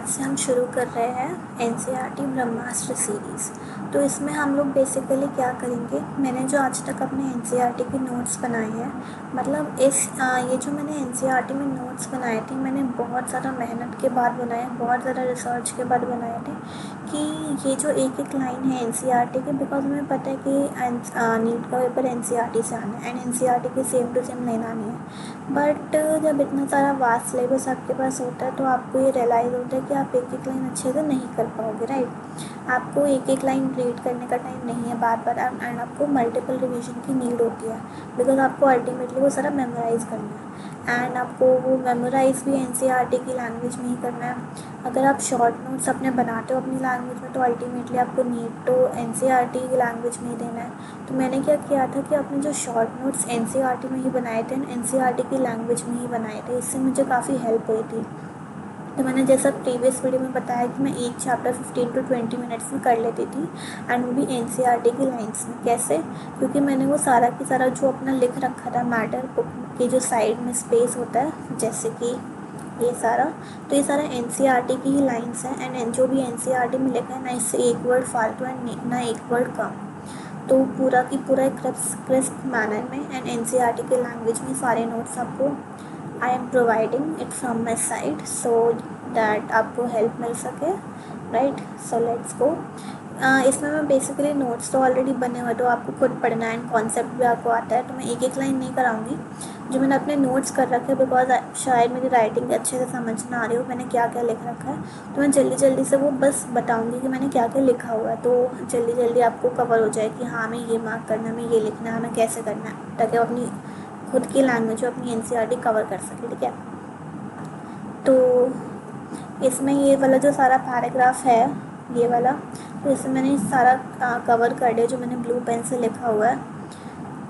आज से हम शुरू कर रहे हैं एनसीईआरटी ब्रह्मास्त्र सीरीज़। तो इसमें हम लोग बेसिकली क्या करेंगे, मैंने जो आज तक अपने एनसीईआरटी के नोट्स बनाए हैं, मतलब ये जो मैंने एनसीईआरटी में नोट्स बनाए थे, मैंने बहुत ज़्यादा मेहनत के बाद बनाए, बहुत ज़्यादा रिसर्च के बाद बनाए थे कि ये जो एक एक लाइन है एनसीईआरटी के, बिकॉज हमें पता है कि नीट का पेपर एनसीईआरटी से आना है एंड एनसीईआरटी के सेम टू सेम लेना नहीं है। बट जब इतना सारा वास्ट सिलेबस आपके पास होता है तो आपको ये रियलाइज़ होता है कि आप एक एक लाइन अच्छे से नहीं कर पाओगे, राइट। आपको एक एक लाइन रीड करने का टाइम नहीं है बार बार, एंड आपको मल्टीपल रिवीजन की नीड होती है, बिकॉज आपको अल्टीमेटली वो सारा मेमोराइज़ करना है एंड आपको वो मेमोराइज़ भी एनसीईआरटी की लैंग्वेज में ही करना है। अगर आप शॉर्ट नोट्स अपने बनाते हो अपनी लैंग्वेज में तो अल्टीमेटली आपको नीड तो एनसीईआरटी की लैंग्वेज में ही देना है। तो मैंने क्या किया था कि अपने जो शॉर्ट नोट्स एनसीईआरटी में ही बनाए थे, एनसीईआरटी की लैंग्वेज में ही बनाए थे, इससे मुझे काफ़ी हेल्प हुई थी। तो मैंने जैसा प्रीवियस वीडियो में बताया कि मैं एक चैप्टर 15 to 20 मिनट्स में कर लेती थी, एंड वो भी एनसीईआरटी की लाइंस में। कैसे? क्योंकि मैंने वो सारा की सारा जो अपना लिख रखा था मैटर, बुक के जो साइड में स्पेस होता है, जैसे कि ये सारा, तो ये सारा एनसीईआरटी की ही लाइंस हैं एंड जो भी एनसीईआरटी में लिखा है ना, इससे एक वर्ड फालतू एंड ना एक वर्ड कम। तो पूरा की पूरा एक क्रिस्प मैनर में एंड एनसीईआरटी के लैंग्वेज में सारे नोट्स आपको I am providing it from my side so that आपको हेल्प मिल सके, राइट। So let's go. इसमें मैं बेसिकली नोट्स तो ऑलरेडी बने हुए, तो आपको खुद पढ़ना है एंड कॉन्सेप्ट भी आपको आता है, तो मैं एक एक लाइन नहीं कराऊंगी जो मैंने अपने नोट्स कर रखे हैं, बिकॉज शायद मेरी राइटिंग अच्छे से समझ ना आ रही हो मैंने क्या क्या लिख रखा है। तो मैं जल्दी जल्दी से वो बस बताऊंगी कि मैंने क्या क्या लिखा हुआ है, तो जल्दी जल्दी आपको कवर हो जाए कि हाँ हमें ये मार्क करना है, हमें ये लिखना है, हमें कैसे करना है, ताकि आप अपनी खुद की लैंग्वेज में अपनी एनसीईआरटी कवर कर सके, ठीक है। तो इसमें ये वाला जो सारा पैराग्राफ है, ये वाला, तो इसमें मैंने सारा कवर कर दिया जो मैंने ब्लू पेन से लिखा हुआ है।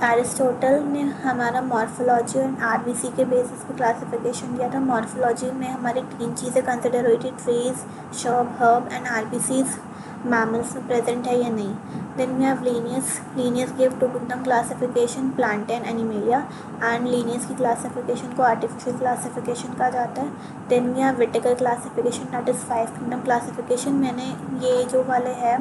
एरिस्टोटल ने हमारा मॉर्फोलॉजी और आरबीसी के बेसिस पे क्लासिफिकेशन दिया था। मॉर्फोलॉजी में हमारी 3 चीज़ें कंसिडर हुई थी, trees, shrub, herb and RBCs mammals में प्रेजेंट है या नहीं। Then we have Linnaeus give two kingdom classification, plantae, animalia, and Linnaeus की क्लासिफिकेशन को आर्टिफिशियल क्लासिफिकेशन कहा जाता है। Then we have Whittaker classification, that is 5 kingdom classification. मैंने ये जो वाले है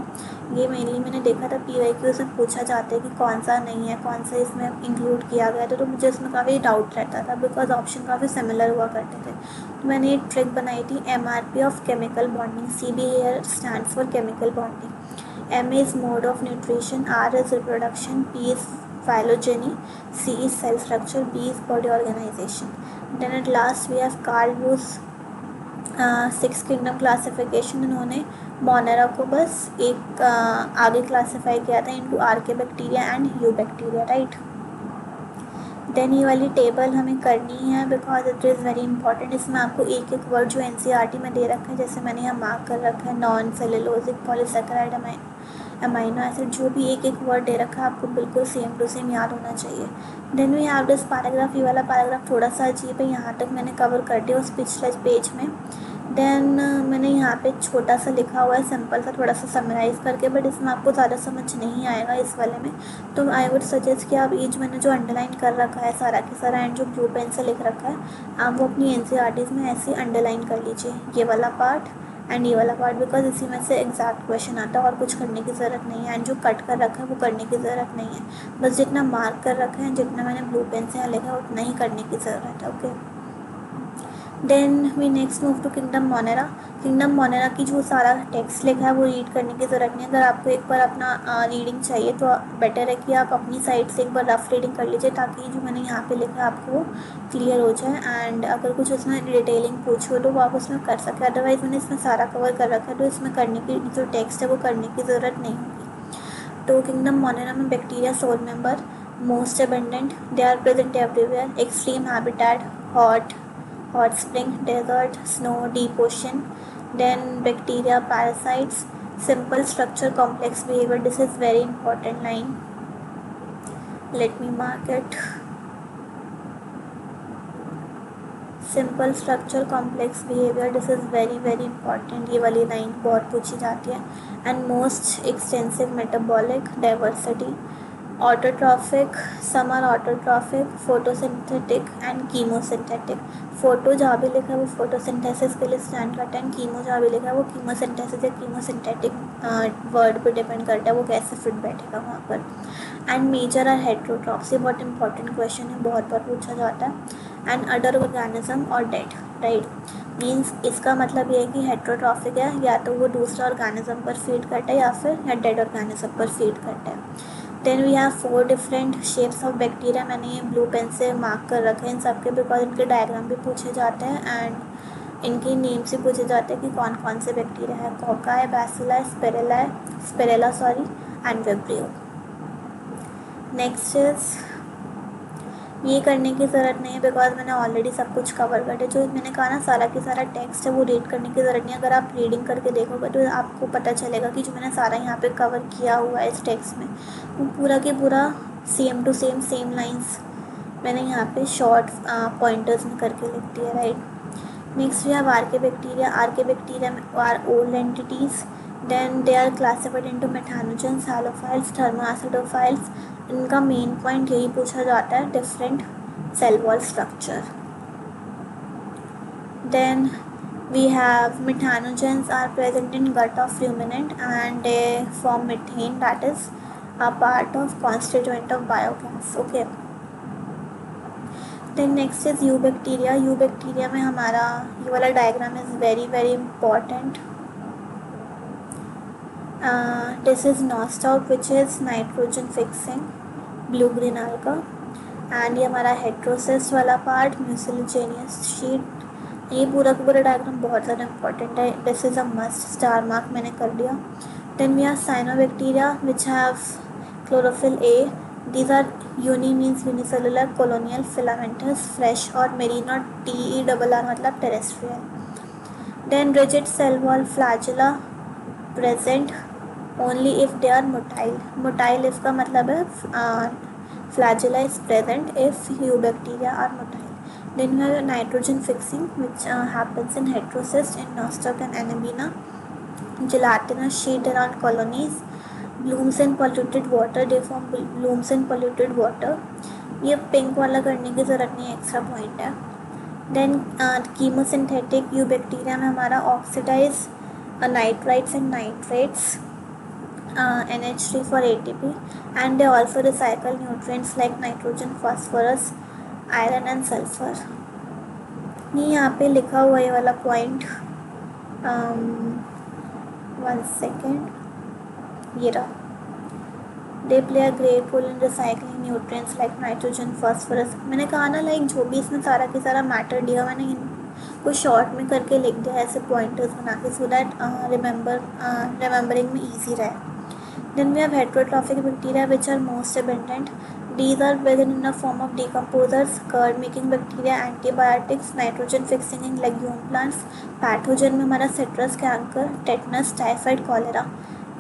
ये मेनली मैंने देखा था पीवाईक्यू से पूछा जाता है कि कौन सा नहीं है, कौन सा इसमें इंक्लूड किया गया था, तो मुझे इसमें काफ़ी डाउट रहता था बिकॉज ऑप्शन काफ़ी सिमिलर हुआ करते थे। तो मैंने एक ट्रिक बनाई थी, MRP of chemical bonding. CB here stands for chemical bonding. M is mode of nutrition, R is reproduction, P is phylogeny, C is cell structure, B is body organization. Then at last we have Carl Woos 6 kingdom classification. इन्होंने Monera को बस एक आगे classify किया था into archaebacteria and eubacteria, right. Then ये वाली table हमें करनी है because it is very important. इसमें आपको एक एक वर्ड जो एनसीईआरटी में दे रखा है, जैसे मैंने यहाँ मार्क कर रखा है, non cellulosic polysaccharide amino acid, जो भी एक एक वर्ड दे रखा है आपको बिल्कुल सेम टू सेम याद होना चाहिए। Then we have this paragraph. ये वाला पैराग्राफ थोड़ा सा अजीब है, यहाँ तक मैंने कवर कर दिया उस पिछले पेज में। देन मैंने यहाँ पे छोटा सा लिखा हुआ है, सिंपल सा, थोड़ा सा समराइज़ करके, बट इसमें आपको ज़्यादा समझ नहीं आएगा इस वाले में। तो आई वुड सजेस्ट कि आप ये जो मैंने जो अंडरलाइन कर रखा है सारा की सारा एंड जो ब्लू पेन से लिख रखा है, आप वो अपनी एनसीईआरटीज़ में ऐसे अंडरलाइन कर लीजिए, ये वाला पार्ट एंड ये वाला पार्ट, बिकॉज इसी में से एग्जैक्ट क्वेश्चन आता है और कुछ करने की ज़रूरत नहीं है। एंड जो कट कर रखा है वो करने की ज़रूरत नहीं है, बस जितना मार्क कर रखा है, जितना मैंने ब्लू पेन से यहाँ लिखा है उतना ही करने की ज़रूरत है, okay. Then we next move to kingdom Monera. Kingdom Monera की जो सारा टेक्स्ट लिखा है वो रीड करने की ज़रूरत नहीं है। अगर आपको एक बार अपना रीडिंग चाहिए तो बेटर है कि आप अपनी साइड से एक बार रफ रीडिंग कर लीजिए, ताकि जो मैंने यहाँ पे लिखा है आपको वो क्लियर हो जाए एंड अगर कुछ उसमें डिटेलिंग पूछो तो वो आप उसमें कर सकें। अदरवाइज़ मैंने इसमें सारा कवर कर रखा है तो इसमें करने की जो टेक्स्ट है वो करने की ज़रूरत नहीं होगी। तो किंगडम मोनेरा में bacteria sole member most abundant, they are present everywhere, extreme habitat, hot spring, desert, snow, deep ocean. Then bacteria, parasites, simple structure, complex behavior. This is very important line. Let me mark it. Simple structure, complex behavior. This is very very important. ये वाली line बहुत पूछी जाती है. And most extensive metabolic diversity. Autotrophic, some are autotrophic, photosynthetic and chemosynthetic. Photo जहाँ भी लिखा है वो फोटोसिंथेसिस के लिए स्टैंड करता है, एंड कीमो जहाँ भी लिखा है वो कीमोसिंथेसिस या कीमोसिंथेटिक वर्ड पे डिपेंड करता है वो कैसे फिट बैठेगा वहाँ पर। एंड मेजर आर हेट्रोट्रॉफ्स, ये बहुत इंपॉर्टेंट क्वेश्चन है, बहुत बार पूछा जाता है। एंड अदर ऑर्गेनिज्म और डेड, राइट, मीन्स इसका मतलब ये है कि हेट्रोट्रॉफिक है या तो वो दूसरा ऑर्गेनिज्म पर फीड करता है या फिर या डेड ऑर्गेनिज्म पर फीड करता है। Then we have 4 different shapes of bacteria, मैंने ये ब्लू पेन से मार्क कर रखे हैं इन सबके, बिकॉज इनके डायग्राम भी पूछे जाते हैं एंड इनकी नेम से पूछे जाते हैं कि कौन कौन से बैक्टीरिया है। कोका है, बैसिला है, spirilla sorry, and vibrio. Next is, ये करने की ज़रूरत नहीं है बिकॉज मैंने ऑलरेडी सब कुछ कवर कर दिया। जो मैंने कहा ना सारा की सारा टेक्स्ट है वो रीड करने की ज़रूरत नहीं है। अगर आप रीडिंग करके देखोगे तो आपको पता चलेगा कि जो मैंने सारा यहाँ पे कवर किया हुआ है इस टेक्स्ट में वो पूरा के पूरा सेम टू सेम लाइंस मैंने यहाँ पे शॉर्ट पॉइंटर्स में करके लिख दिया, right. Next we have archaebacteria are old entities, then they are classified into methanogens, halophiles, thermoacidophiles. इनका मेन पॉइंट यही पूछा जाता है, different cell wall structure. Then we have methanogens are present in gut of ruminant and they form methane, that is a part of constituent of biogas, okay। then next is eubacteria में हमारा ये वाला diagram is very very important. This is nostoc which is nitrogen fixing, blue green alga, and ये हमारा heterosis वाला part म्यूसिलोजेनियस sheet. ये पूरा का पूरा डायग्राम बहुत ज़्यादा इंपॉर्टेंट है, this is a must, star mark मैंने कर दिया। Then we are cyanobacteria which have chlorophyll a, these are uni means unicellular, colonial, filamentous, fresh और मेरीन, और TERR मतलब terrestrial. Then rigid cell wall flagella present only if they are motile, motile इसका मतलब है flagella is present if eubacteria are motile. Then we have nitrogen fixing which happens in heterocyst, in nostoc and anabina, gelatinous sheet around colonies, blooms in polluted water, they form blooms in polluted water। ये pink वाला करने की ज़रूरत नहीं है, extra point है। Then chemosynthetic eubacteria में हमारा oxidize nitrites and nitrates, NH3 for ATP, and they also recycle nutrients like nitrogen, phosphorus, iron and sulphur. ये यहाँ पे लिखा हुआ ये वाला पॉइंट, 1 सेकेंड, ये रहा, they play a great role in recycling nutrients like nitrogen, phosphorus. मैंने कहा ना लाइक जो भी इसमें सारा के सारा मैटर दिया मैंने इनको शॉर्ट में करके लिख दिया ऐसे पॉइंटर्स बना के, सो दैट रिमेंबरिंग में ईजी रहे। Then we have heterotrophic bacteria which are most abundant. These are present in the form of decomposers, curd-making bacteria, antibiotics, nitrogen fixing in legume plants. Pathogen में हमारा citrus canker, tetanus, typhoid, cholera.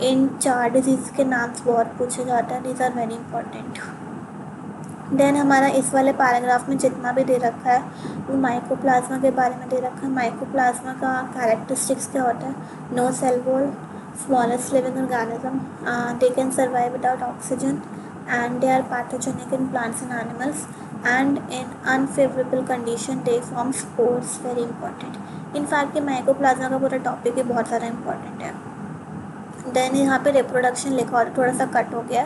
इन 4 diseases के नाम बहुत पूछे जाते हैं, these are very important. Then हमारा इस वाले पैराग्राफ में जितना भी दे रखा है वो माइकोप्लाज्मा के बारे में दे रखा है। माइकोप्लाज्मा का कैरेक्टरिस्टिक्स क्या होता है, no cell wall, smallest living organism, they can survive without oxygen and they are pathogenic in plants and animals, and in unfavorable condition they form spores, very important। in fact ये mycoplasma का पूरा topic ही बहुत ज़्यादा important है। Then यहाँ पे reproduction लिखा और थोड़ा सा कट हो गया,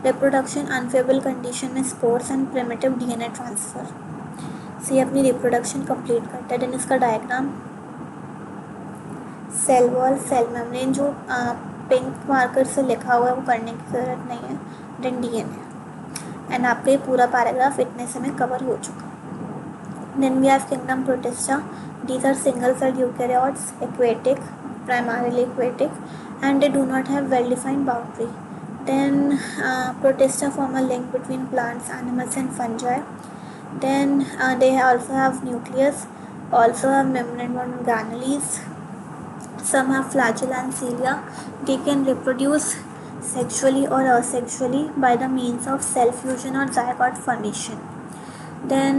रिप्रोडक्शन अनफेवरेबल कंडीशन में spores and primitive DNA transfer, से ये अपनी रिप्रोडक्शन कंप्लीट करता है। देन इसका diagram, cell wall, cell membrane, जो पिंक मार्कर से लिखा हुआ है वो करने की ज़रूरत नहीं है। देन DNA, एंड आपका ये पूरा पैराग्राफ इतने से में कवर हो चुका। Then we have kingdom protista, these are single cell eukaryotes, aquatic, primarily aquatic, and they do not have well defined boundary. Then protista form a link between plants, animals and fungi. Then they also have nucleus, also have membrane organelles, some have flagella and cilia, they can reproduce sexually or asexually by the means of cell fusion or zygote formation। देन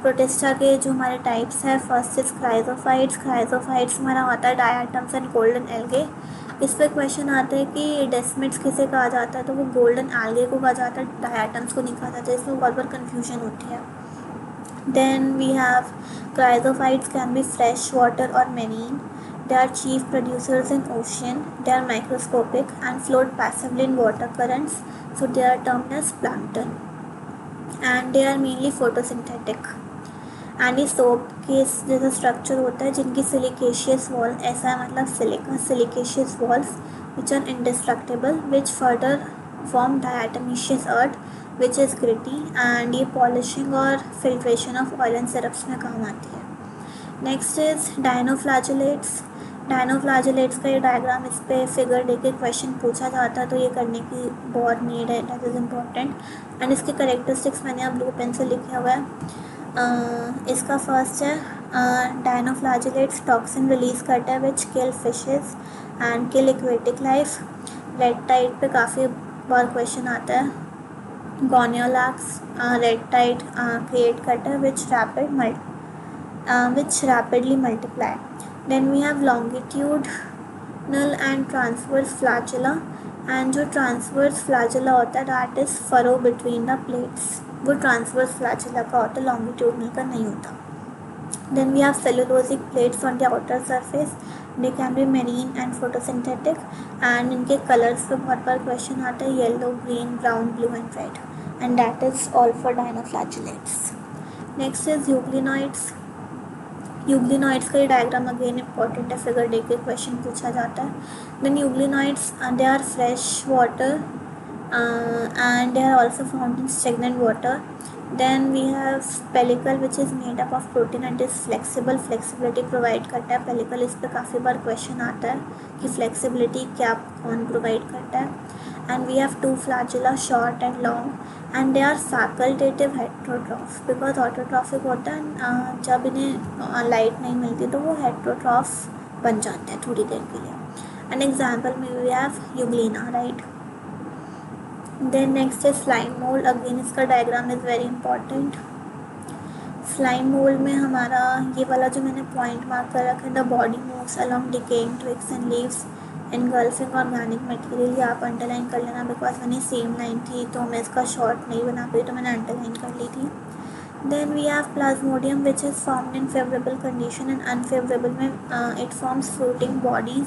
protista के जो हमारे types है, first is chrysophytes, chrysophytes हमारा होता है diatoms and golden algae, इस पर क्वेश्चन आता है कि डेस्मिड्स किसे कहा जाता है, तो वो गोल्डन algae को कहा जाता है, डायटम्स को नहीं कहा जाता है। इसमें बहुत बार कन्फ्यूजन होती है। Then we have chrysophytes can be fresh water और marine. They are chief producers in ocean. They are microscopic and float passively in water currents, so they are termed as plankton. And they are mainly photosynthetic. Any soap के जैसा structure होता है जिनकी सिलिकेशियस wall, ऐसा है मतलब silica siliceous walls which are indestructible which further form diatomaceous earth which is gritty, and ये polishing और filtration of oil and syrups में काम आती है. Next is डायनोफ्लैजेलेट्स. डायनोफ्लैजेलेट्स का ये डायग्राम, इस पर फिगर दे के क्वेश्चन पूछा जाता है, तो ये करने की बहुत नीड है, दैट इज़ इम्पॉर्टेंट. एंड इसके करेक्टरिस्टिक्स मैंने अब ब्लू पेन से लिखा हुआ है. इसका फर्स्ट है डायनोफ्लैजेलेट्स टॉक्सिन रिलीज़ करता है which kill fishes and kill aquatic life. Red tide पे काफ़ी बार क्वेश्चन आता है. गोनियोलैक्स रेड टाइड क्रिएट करता है which rapidly multiply. Then we have longitudinal and transverse flagella, and जो transverse flagella होता है that is furrow between the plates, वो transverse flagella का होता है, longitudinal का नहीं होता. Then we have cellulosic plates on the outer surface. They can be marine and photosynthetic, and इनके कलर्स पे बहुत बार क्वेश्चन आता है, yellow, green, brown, blue and red, and that is all for dinoflagellates. Next is euglenoids. Euglenoids का ये diagram again important है, figure दे के क्वेश्चन पूछा जाता है. Then euglenoids they are fresh water and they are also found in stagnant water. Then we have pellicle which is made up of protein and is flexible, flexibility provide करता है pellicle. इस पर काफ़ी बार question आता है कि flexibility क्या कौन प्रोवाइड करता है. And we have two flagella, short and long, and they are facultative heterotroph because autotrophic होता है, जब इन्हें लाइट नहीं मिलती तो वो हेट्रोट्रॉफ बन जाते हैं थोड़ी देर के लिए. एन एग्जाम्पल में we have euglena, right. Then next is slime mould. Again इसका diagram is very important. Slime mould में हमारा ये वाला जो मैंने पॉइंट मार्क कर रखा है, the body moves along decaying twigs and leaves engulfing organic material, ये आप अंडरलाइन कर लेना बिकॉज मैंने सेम लाइन थी तो मैं इसका शॉर्ट नहीं बना पाई, तो मैंने अंडरलाइन कर ली थी. Then we have plasmodium which is formed in favourable condition, and unfavourable में it forms floating bodies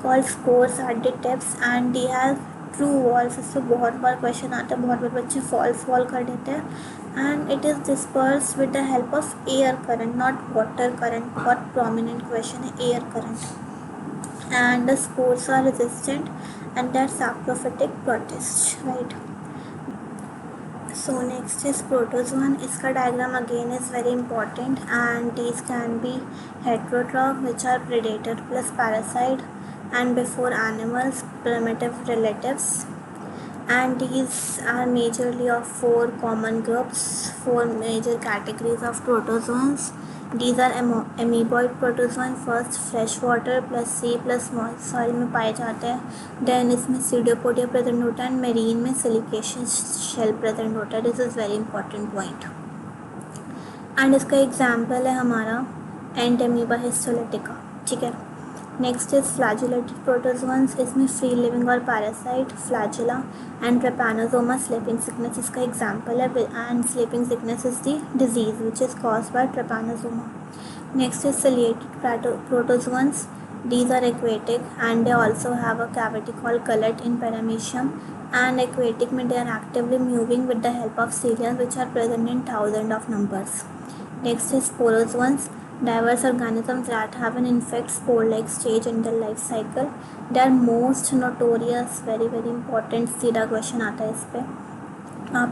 called spores at the tips, and they have true walls. इससे बहुत बार क्वेश्चन आता है, बहुत बार बच्चे फॉल्स वॉल कर देते हैं. And it is disperse with the help of air current, not water current. बहुत प्रोमिनेंट क्वेश्चन है, air current. And the spores are resistant and they are saprophytic protists, right. So next is protozoan. इसका diagram again is very important, and these can be heterotroph which are predator plus parasite, and before animals primitive relatives, and these are majorly of four common groups, four major categories of protozoans. These are amoeboid protozoan. First fresh water plus sea plus soil में पाए जाते हैं. Then इसमें सीडियोपोडिया present होता है, and marine में सिलिकेशियस shell present होता है. This is very important point. And इसका एग्जाम्पल है हमारा एंटेमीबा हिस्टोलिटिका, ठीक है. Next is flagellated protozoans. इसमें फ्री लिविंग और parasite, flagella and trypanosoma sleeping sickness इसका एग्जाम्पल है, and sleeping sickness is the disease which is caused by trypanosoma. Next is ciliated protozoans. These are aquatic and they also have a cavity called gullet in paramecium, and aquatic में they are actively moving with the help of ciliae which are present in thousands of numbers. Next is sporozoans. Diverse organisms that have an infect spore-like stage in their life cycle. They are most notorious, very very important, सीधा question आता है इस पर.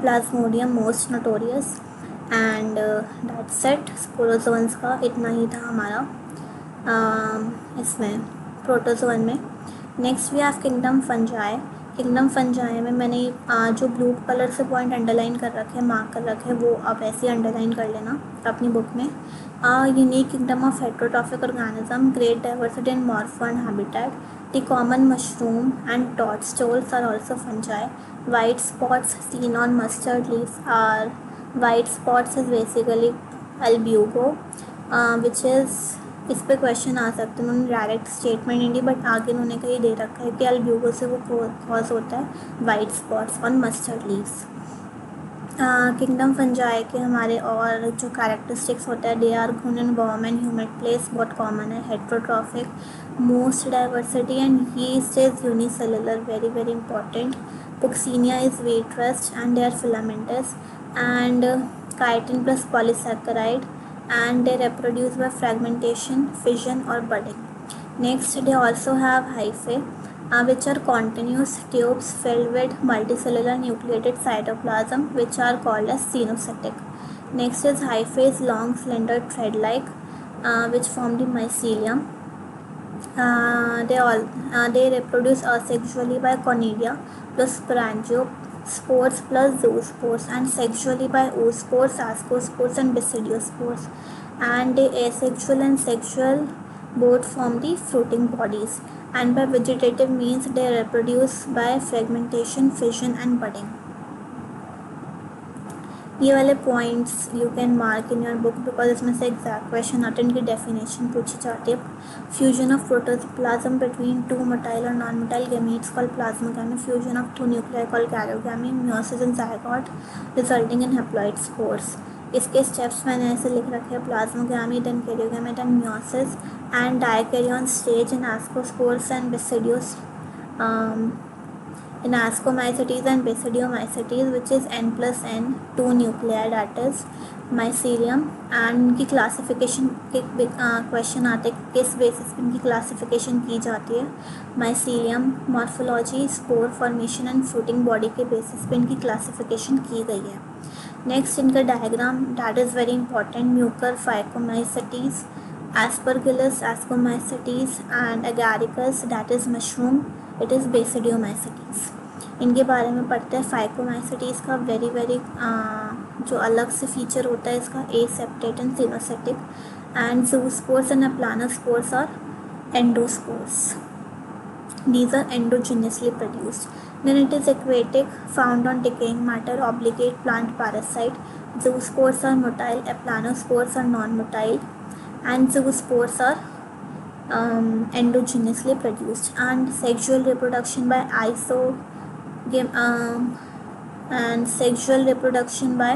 Plasmodium most notorious, and that's it. Sporozoans का इतना ही था हमारा इसमें प्रोटोजोन में. Next we have kingdom fungi. Kingdom fungi में मैंने जो ब्लू कलर से पॉइंट अंडरलाइन कर रखे हैं, मार्क कर रखे हैं, वो आप ऐसे ही अंडरलाइन कर लेना अपनी बुक में. Unique kingdom of heterotrophic organism, great diversity in morpho and habitat. The common mushroom and toadstools are also fungi. White spots seen on mustard leaves are white spots is basically albugo, which is इस पे question आ सकते हैं, उन्होंने direct statement नहीं दी but आगे उन्होंने कहीं दे रखा है कि अल्ब्यूगो से वो कॉज होता है white spots on mustard leaves. Kingdom fungi के हमारे और जो कैरेक्टरिस्टिक्स होता है, they are grown in warm and humid place, बहुत कॉमन है, heterotrophic, most diversity and yeast is unicellular, very very important, puccinia is wheat rust and they are filamentous and chitin plus polysaccharide and they reproduce by fragmentation, fission or budding. Next, they also have hyphae, which are continuous tubes filled with multicellular nucleated cytoplasm, which are called as cenocytic. Next is hyphae is long, slender, thread-like, which form the mycelium. They reproduce asexually by conidia plus sporangiospores plus zoospores and sexually by oospores, ascospores and basidiospores. And they asexual and sexual both form the fruiting bodies. And by vegetative means they reproduce by fragmentation, fission and budding. ये वाले points you can mark in your book because इसमें से exact question आते हैं, इनकी definition पूछी जाती है. Fusion of protoplasm between two motile और non motile gametes called plasmogamy, fusion of two nuclei called karyogamy, meiosis in zygote resulting in haploid spores. इसके स्टेप्स मैंने ऐसे लिख रखे हैं, plasmogamy, then karyogamy, then meiosis and dikaryon stage in ascospores and basidios in ascomycetes and basidiomycetes, which is n plus n, 2 nuclei, that is mycelium. and इनकी classification के question आते हैं किस बेसिस पे इनकी क्लासिफिकेशन की जाती है. Mycelium morphology, spore formation and fruiting body के बेसिस पे इनकी क्लासिफिकेशन की गई है. नेक्स्ट इनका diagram that is very important, mucor phycomycetes, aspergillus ascomycetes and agaricus that is mushroom, it is basidiomycetes. इनके बारे में पढ़ते हैं. फाइकोमाइसेटीज का वेरी वेरी जो अलग से फीचर होता है इसका, aseptate and coenocytic, and zoospores and aplanospores और endospores, these are endogenously produced. Then it is aquatic, found on decaying matter, obligate plant parasite. Zoospores are motile, aplanospores are non-motile, and zoospores are endogenously produced. And sexual reproduction by and sexual reproduction by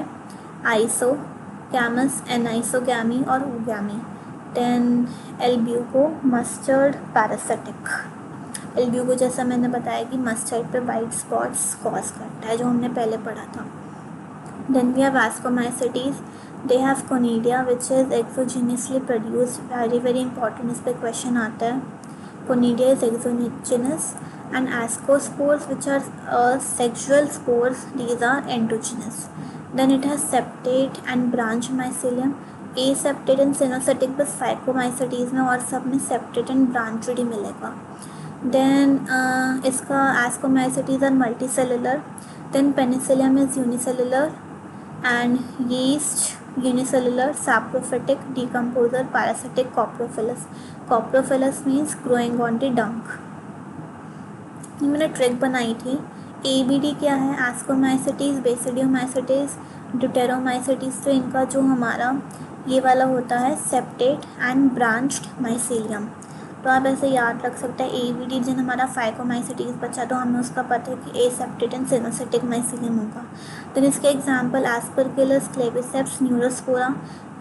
isogamous, anisogamy or oogamy. Then albugo, mustard, parasitic. Albugo जैसा मैंने बताया कि mustard पे white spots cause करता है, जो हमने पहले पढ़ा था. Then we have ascomycetes, they have conidia which is exogenously produced, very very important, इस पर क्वेश्चन आता है. Conidia is exogenous and ascospores which are sexual spores, these are endogenous. Then it has septate and branch mycelium, a septate and coenocytic बस phycomycetes में, और सब में septate and branched ही मिलेगा. Then इसका ascomycetes are multicellular. Then penicillium is unicellular and yeast unicellular, saprophytic, decomposer, parasitic, coprophilous. Coprophilous means growing on the dung. ये मैंने trick बनाई थी. ABD क्या है? ascomycetes, basidiomycetes, deuteromycetes. तो इनका जो हमारा ये वाला होता है सेप्टेट एंड ब्रांच्ड माइसेलियम. तो आप ऐसे याद रख सकते हैं. ABD जिन हमारा फाइकोमाइसेटीज बचा तो हमें उसका पता है कि एसेप्टेट एंड सिनोसेटिक माइसेलियम होगा. तो इसके example Aspergillus, Claviceps, Neurospora.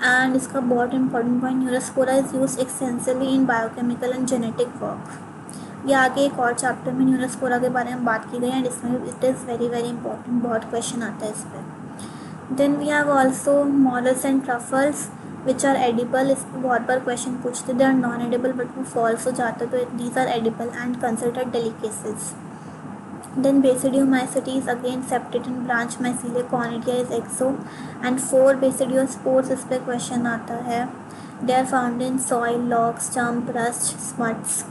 And इसका बहुत important point, Neurospora is use extensively in biochemical and genetic work. ये आगे एक और चैप्टर में न्यूरोस्पोरा के बारे में बात की गई है एंड इसमें it is very very important, बहुत क्वेश्चन आता है इस पर. Then we have also morels and truffles which are edible. इस पर बहुत बार क्वेश्चन पूछते, they are non edible but वो फॉल्स हो जाता है, तो these are edible and considered delicacies. Then basidiomycetes again septate and branch mycelia, conidia is exo and 4 basidiospores. इस पर क्वेश्चन आता है. They are found in soil, logs, stump, rust, smuts.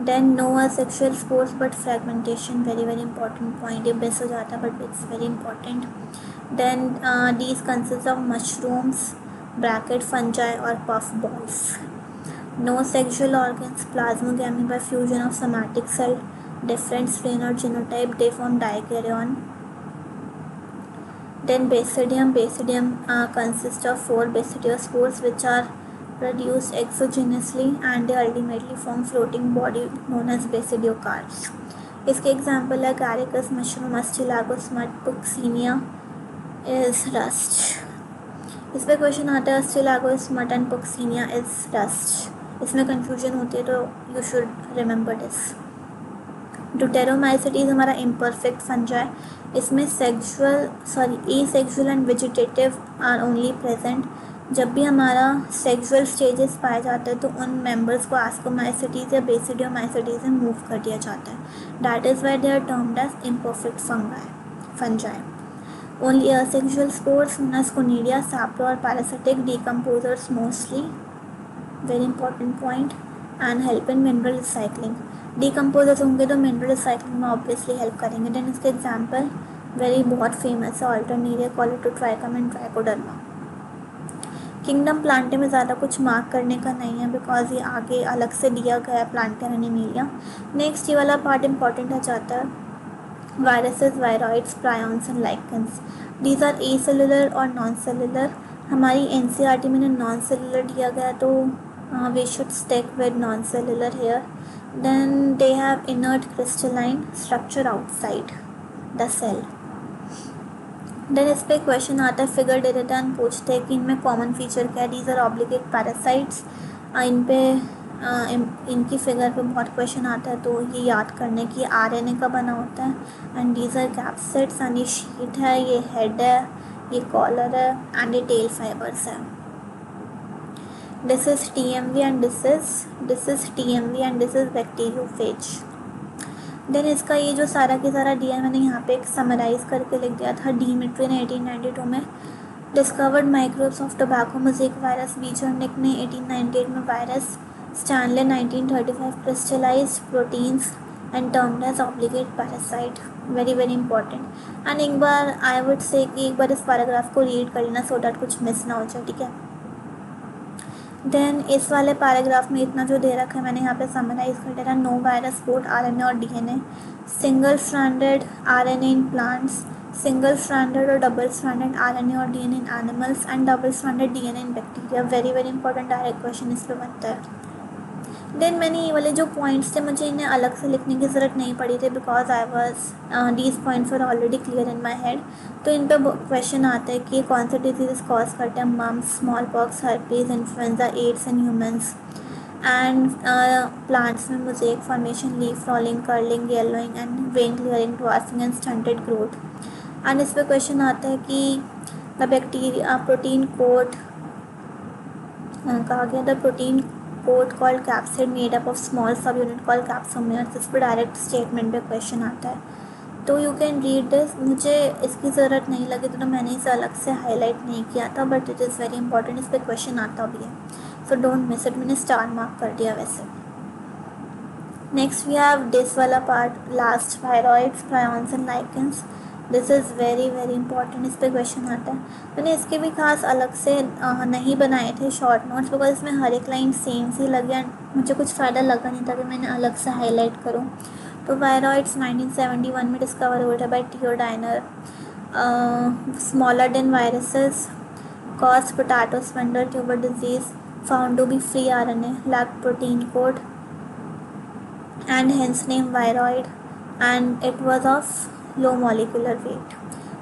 Then no asexual spores but fragmentation, very very important point, ये base हो जाता है but it's very important. Then these consist of mushrooms, bracket fungi और puff balls. No sexual organs, plasmogamy by fusion of somatic cell, different strain or genotype, they form dikaryon. Then basidium consists of 4 basidiospores which are produce exogenously and they ultimately form floating body known as basidiocarps. इसके example है agaricus mushroom, ustilago smut, puccinia is rust. इस पर question आता है ustilago smut and puccinia is rust. इसमें confusion होती है तो you should remember this. Deuteromycetes हमारा इम्परफेक्ट फंजाई. इसमें asexual and vegetative are only present. जब भी हमारा सेक्सुअल स्टेजेस पाए जाते हैं तो उन मेंबर्स को एस्कोमाइसिटीज या बेसिडियोमाइसिटीज में मूव कर दिया जाता है. That is why they are termed as imperfect fungi. Only asexual spores known as Conidia, sapro or parasitic decomposers mostly. Very important point. And help in mineral recycling. Decomposers होंगे तो mineral recycling में obviously help करेंगे. Then इसके example बहुत famous है alternaria, colletotrichum and trichoderma. Kingdom plantae में ज़्यादा कुछ मार्क करने का नहीं है बिकॉज ये आगे अलग से दिया गया है प्लांटे एनिमिलिया. नेक्स्ट ये वाला पार्ट इंपॉर्टेंट आ जाता है viruses, viroids, prions and lichens. These are acellular और नॉन सेलुलर. हमारी एनसीईआरटी में नॉन सेलुलर दिया गया तो we should stick with non-cellular here. Then they have inert crystalline structure outside the cell. Then इस पे क्वेश्चन आता है फिगर दे देता है, पूछते हैं कि इनमें कॉमन फीचर क्या है. These are obligate parasites. इन पे इनकी फिगर पे बहुत क्वेश्चन आता है तो ये याद करने की आरएनए का बना होता है. And these are capsids. And ये शीट है, ये हेड है, ये कॉलर है एंड ये टेल फाइबर्स है. This is TMV and this is TMV and this is bacteriophage. Then इसका ये जो सारा के सारा दिया मैंने यहाँ पे एक समराइज़ करके लिख दिया था. डिमिट्री ने 1892 में discovered microbes of tobacco mosaic virus. Beijerinck ने 1898 में virus. Stanley 1935 crystallized proteins and termed as obligate parasite. Very very important. And एक बार आई वुड से कि एक बार इस पैराग्राफ को रीड कर लेना सो डैट कुछ मिस ना हो जाए. ठीक है. देन इस वाले पैराग्राफ में इतना जो दे रखा है मैंने यहाँ पे समराइज कर दिया. नो वायरस बोथ आरएनए और DNA. Single stranded RNA in plants, single stranded और डबल स्ट्रैंडेड आरएनए और DNA in animals and double stranded DNA in bacteria. Very very important direct question इस पर बनता है. देन मैंने ये वाले जो पॉइंट्स थे मुझे इन्हें अलग से लिखने की ज़रूरत नहीं पड़ी थी because I was these points were already clear in my head. तो इन पर क्वेश्चन आता है कि कौन से डिजीज़ कॉज करते हैं. Mumps, small pox, herpes, influenza, AIDS in humans. And plants में mosaic formation, leaf rolling, curling, yellowing and vein clearing, dwarfing and stunted growth. And इस पर क्वेश्चन आता है कि द बैक्टीरिया प्रोटीन कोट कहा गया. The protein coat called capsid made up of small subunit called capsomeres. इस पर direct statement पे क्वेश्चन आता है तो यू कैन रीड दिस. मुझे इसकी ज़रूरत नहीं लगी तो मैंने इसे अलग से हाईलाइट नहीं किया था but it is very important. इस पर क्वेश्चन आता भी है सो डोंट मिस इट. मैंने स्टार मार्क कर दिया वैसे. नेक्स्ट वी हैव दिस वाला part last, viroids, prions and lichens. This is very very important. इस पर क्वेश्चन आता है. मैंने इसके भी खास अलग से नहीं बनाए थे शॉर्ट नोट्स बिकॉज इसमें हर एक लाइन सेम सी लगी एंड मुझे कुछ फ़ायदा लगा नहीं था कि मैंने अलग से हाईलाइट करूँ. तो वायरॉइड्स 1971 में डिस्कवर हुए थे by Theo Diener. Smaller than viruses, cause potato spindle tuber disease, found to be free RNA, lack protein coat and hence name viroid, and it was of low molecular weight.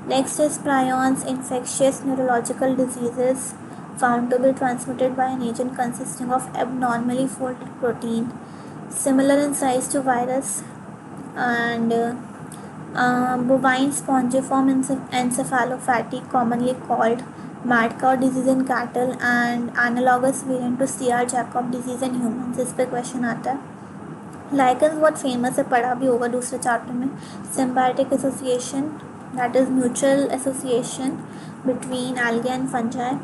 Next is prions, infectious neurological diseases found to be transmitted by an agent consisting of abnormally folded protein similar in size to virus. And bovine spongiform encephalopathy commonly called mad cow disease in cattle and analogous variant to CR Jacob disease in humans. इस पे question आता है. Lichens बहुत famous है, पढ़ा भी होगा दूसरे चैप्टर में. Symbiotic association that is mutual association between algae and fungi.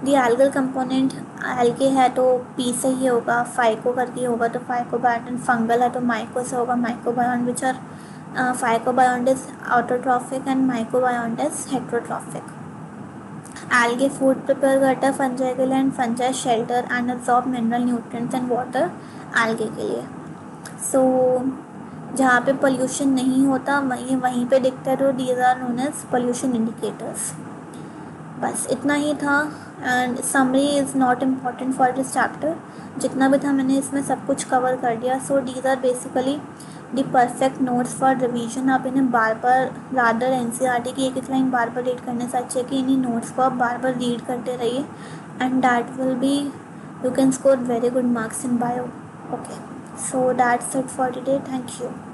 The algal component algae है तो पी से ही होगा, फाइको करके होगा तो फाइकोबायोन. फंगल है तो माइको से होगा, mycobiont which are phycobiont is autotrophic and mycobiont is heterotrophic. Algae food prepare करता है फंजाई के लिए and fungi shelter and absorb mineral nutrients and water algae के लिए. सो जहाँ पे पोल्यूशन नहीं होता वहीं पे दिखता है तो these are known as pollution indicators. बस इतना ही था। And summary is not important for this chapter. जितना भी था मैंने इसमें सब कुछ कवर कर दिया। So these are basically the perfect notes for revision. आप इन्हें बार बार, रादर एनसीईआरटी की एक एक लाइन बार बार रीड करने से अच्छे कि इन्हीं नोट्स को आप बार बार रीड करते रहिए, and that will be, you can score very good marks in bio. Okay, so that's it for today. Thank you.